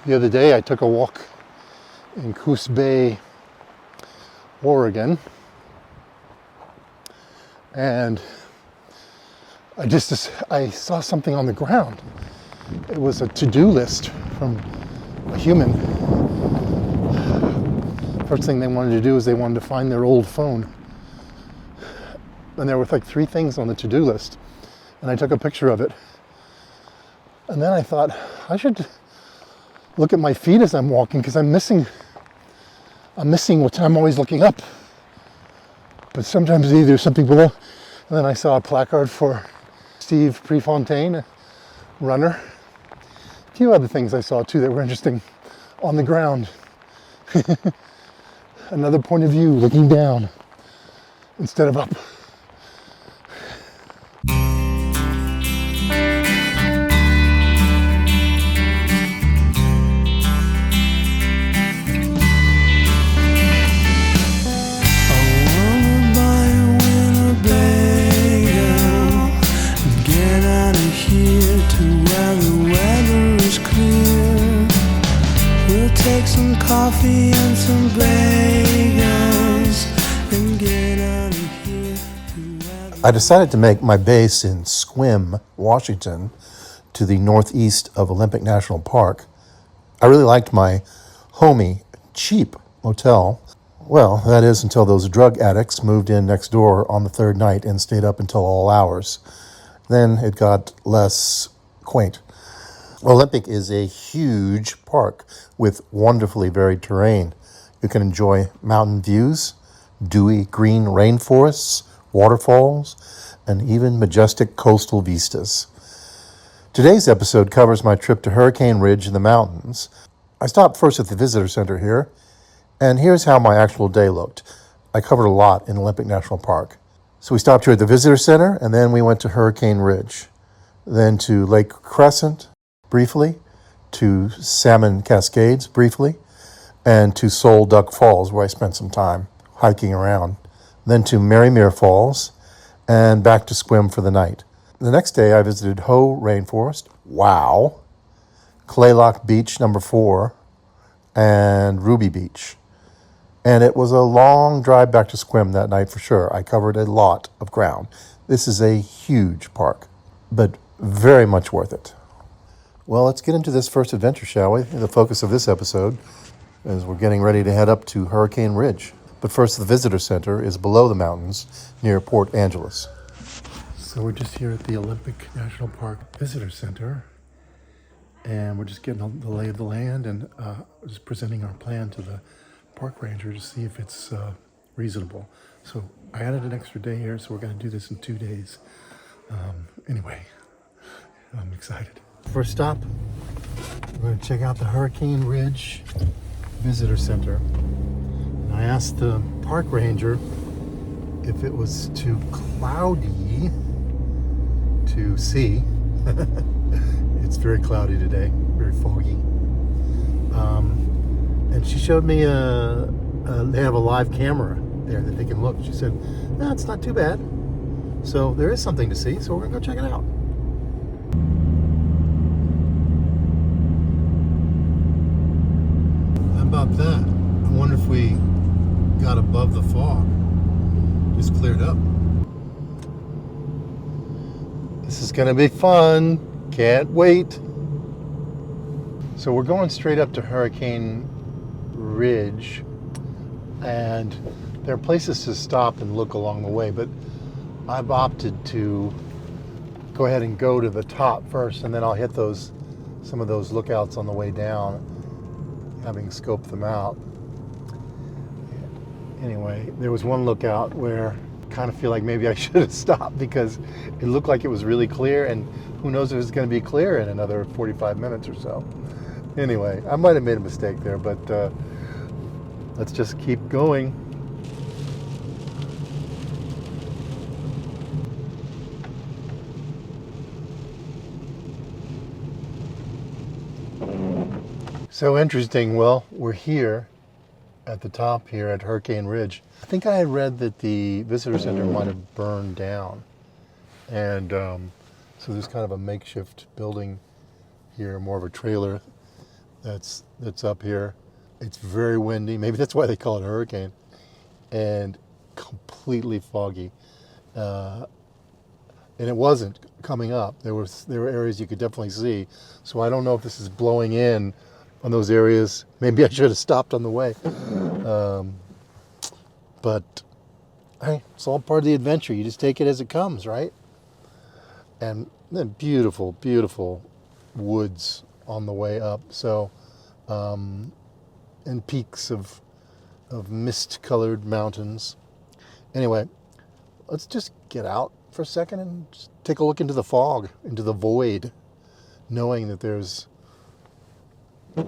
The other day I took a walk in Coos Bay, Oregon, and I saw something on the ground. It was a to-do list from a human. First thing they wanted to do is they wanted to find their old phone. And there were like 3 things on the to-do list. And I took a picture of it. And then I thought, I should look at my feet as I'm walking, because I'm missing what I'm always looking up. But sometimes there's something below. And then I saw a placard for Steve Prefontaine, a runner. A few other things I saw too that were interesting on the ground. Another point of view, looking down instead of up. Coffee and some bagels and get out of here. I decided to make my base in Sequim, Washington, to the northeast of Olympic National Park. I really liked my homey, cheap motel. Well, that is until those drug addicts moved in next door on the 3rd night and stayed up until all hours. Then it got less quaint. Olympic is a huge park with wonderfully varied terrain. You can enjoy mountain views, dewy green rainforests, waterfalls, and even majestic coastal vistas. Today's episode covers my trip to Hurricane Ridge in the mountains. I stopped first at the visitor center here, and here's how my actual day looked. I covered a lot in Olympic National Park. So we stopped here at the visitor center, and then we went to Hurricane Ridge, then to Lake Crescent, briefly, to Salmon Cascades, briefly, and to Soul Duck Falls, where I spent some time hiking around, then to Marymere Falls, and back to Sequim for the night. The next day, I visited Hoh Rainforest, wow, Claylock Beach number 4, and Ruby Beach. And it was a long drive back to Sequim that night for sure. I covered a lot of ground. This is a huge park, but very much worth it. Well, let's get into this first adventure, shall we? The focus of this episode is we're getting ready to head up to Hurricane Ridge. But first, the visitor center is below the mountains near Port Angeles. So we're just here at the Olympic National Park Visitor Center. And we're just getting the lay of the land and just presenting our plan to the park ranger to see if it's reasonable. So I added an extra day here, so we're going to do this in 2 days. Anyway, I'm excited. First stop, we're going to check out the Hurricane Ridge Visitor Center. And I asked the park ranger if it was too cloudy to see. It's very cloudy today, very foggy. And she showed me they have a live camera there that they can look. She said, no, it's not too bad. So there is something to see, so we're going to go check it out. How about that? I wonder if we got above the fog. Just cleared up. This is going to be fun. Can't wait. So we're going straight up to Hurricane Ridge, and there are places to stop and look along the way, but I've opted to go ahead and go to the top first, and then I'll hit some of those lookouts on the way down, having scoped them out. Anyway, there was one lookout where I kind of feel like maybe I should have stopped because it looked like it was really clear, and who knows if it's going to be clear in another 45 minutes or so. Anyway, I might have made a mistake there, but let's just keep going. So interesting. Well, we're here at the top here at Hurricane Ridge. I think I had read that the visitor center might have burned down. And so there's kind of a makeshift building here, more of a trailer that's up here. It's very windy. Maybe that's why they call it a hurricane. And completely foggy. And it wasn't coming up. There were areas you could definitely see. So I don't know if this is blowing in on those areas. Maybe I should have stopped on the way. But hey, it's all part of the adventure. You just take it as it comes, right? And then beautiful, beautiful woods on the way up. So, and peaks of mist-colored mountains. Anyway, let's just get out for a second and just take a look into the fog, into the void, knowing that there's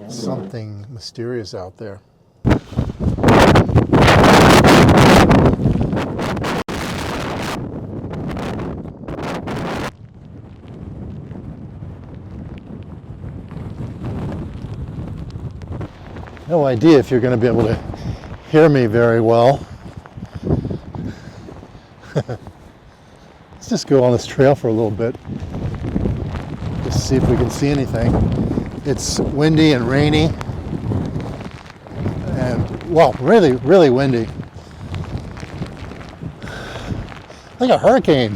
something mysterious out there. No idea if you're going to be able to hear me very well. Let's just go on this trail for a little bit. Just see if we can see anything. It's windy and rainy. And, well, really, really windy. Like a hurricane.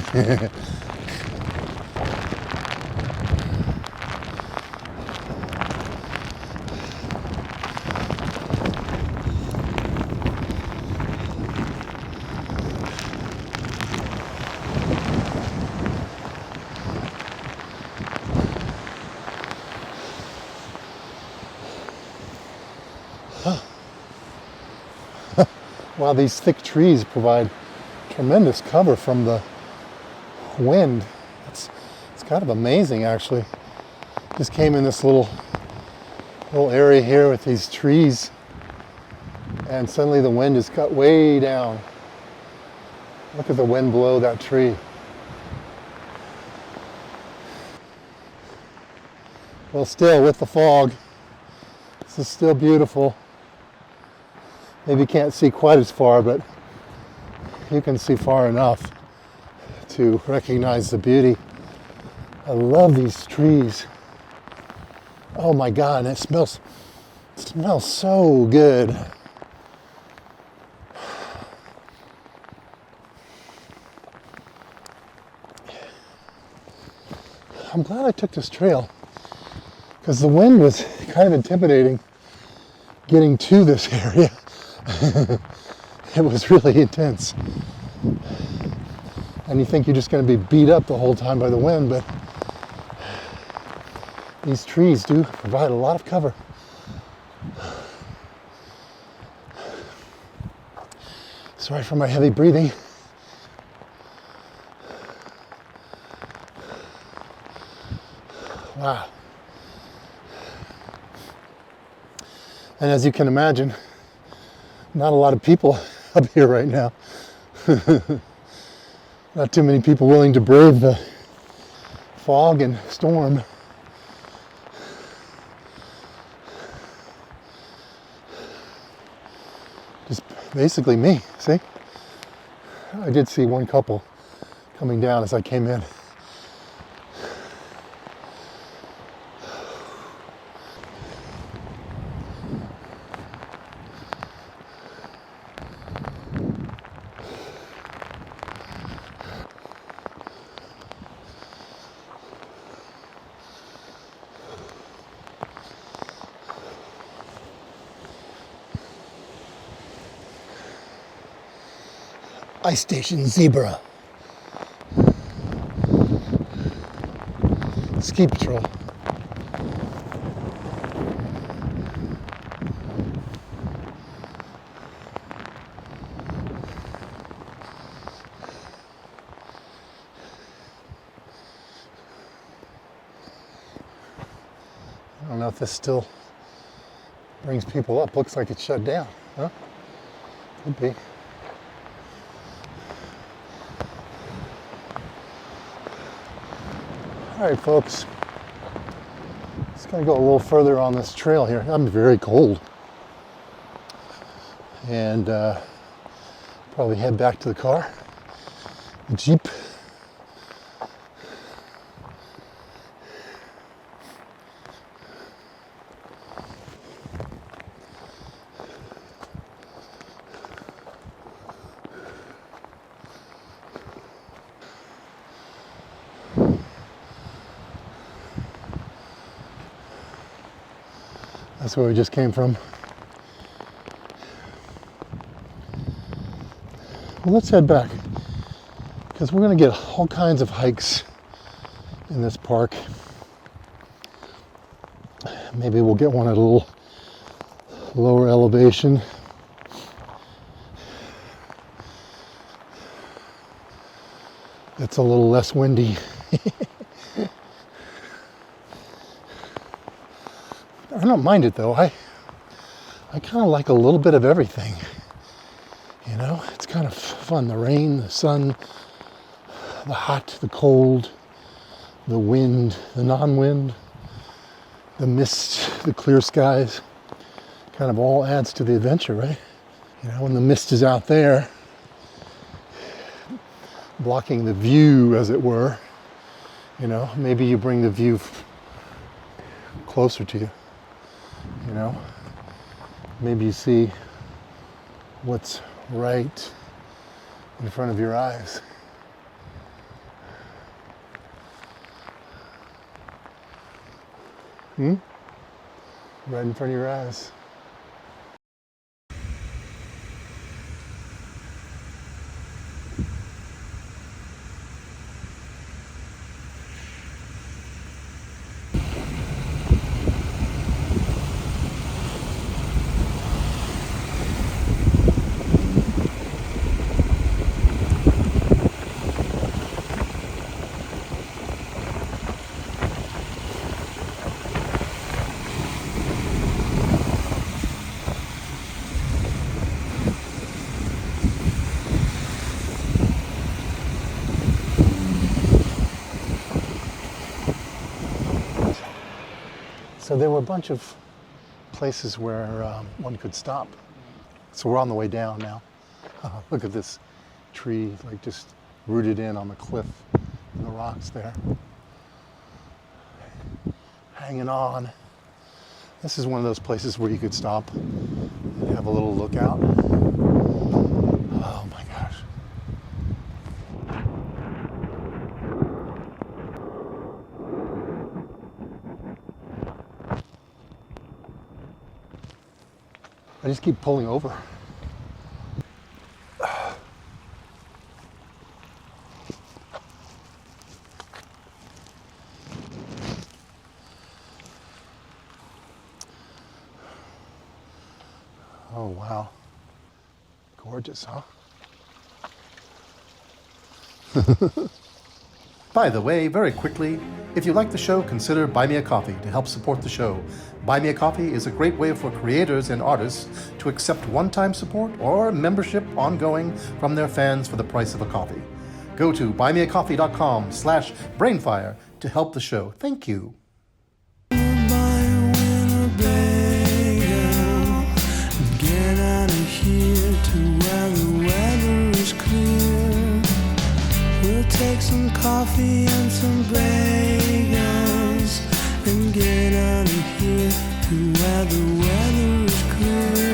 Wow, these thick trees provide tremendous cover from the wind. It's kind of amazing, actually. Just came in this little area here with these trees, and suddenly the wind is cut way down. Look at the wind blow that tree. Well, still with the fog, this is still beautiful. Maybe you can't see quite as far, but you can see far enough to recognize the beauty. I love these trees. Oh my God, it smells so good. I'm glad I took this trail because the wind was kind of intimidating getting to this area. It was really intense. And you think you're just going to be beat up the whole time by the wind, but these trees do provide a lot of cover. Sorry for my heavy breathing. Wow. And as you can imagine, not a lot of people up here right now. Not too many people willing to brave the fog and storm. Just basically me, see? I did see one couple coming down as I came in. Ice Station Zebra. Ski Patrol. I don't know if this still brings people up. Looks like it's shut down, huh? Could be. All right, folks, just gonna go a little further on this trail here. I'm very cold, and probably head back to the car, the Jeep. That's where we just came from. Well, let's head back, because we're going to get all kinds of hikes in this park. Maybe we'll get one at a little lower elevation. It's a little less windy. I don't mind it though. I kind of like a little bit of everything. You know, it's kind of fun. The rain, the sun, the hot, the cold, the wind, the non-wind, the mist, the clear skies. Kind of all adds to the adventure, right? You know, when the mist is out there, blocking the view, as it were, you know, maybe you bring the view closer to you, you know, maybe you see what's right in front of your eyes. Right in front of your eyes. So there were a bunch of places where one could stop. So we're on the way down now. Look at this tree, like just rooted in on the cliff and the rocks there. Hanging on. This is one of those places where you could stop and have a little lookout. Oh my gosh. I just keep pulling over. Oh, wow. Gorgeous, huh? By the way, very quickly, if you like the show, consider Buy Me a Coffee to help support the show. Buy Me a Coffee is a great way for creators and artists to accept one-time support or membership ongoing from their fans for the price of a coffee. Go to buymeacoffee.com/BrainFire to help the show. Thank you. Get out of here to where the weather is clear. We'll take some coffee and some bagels and get out of here to where the weather is clear.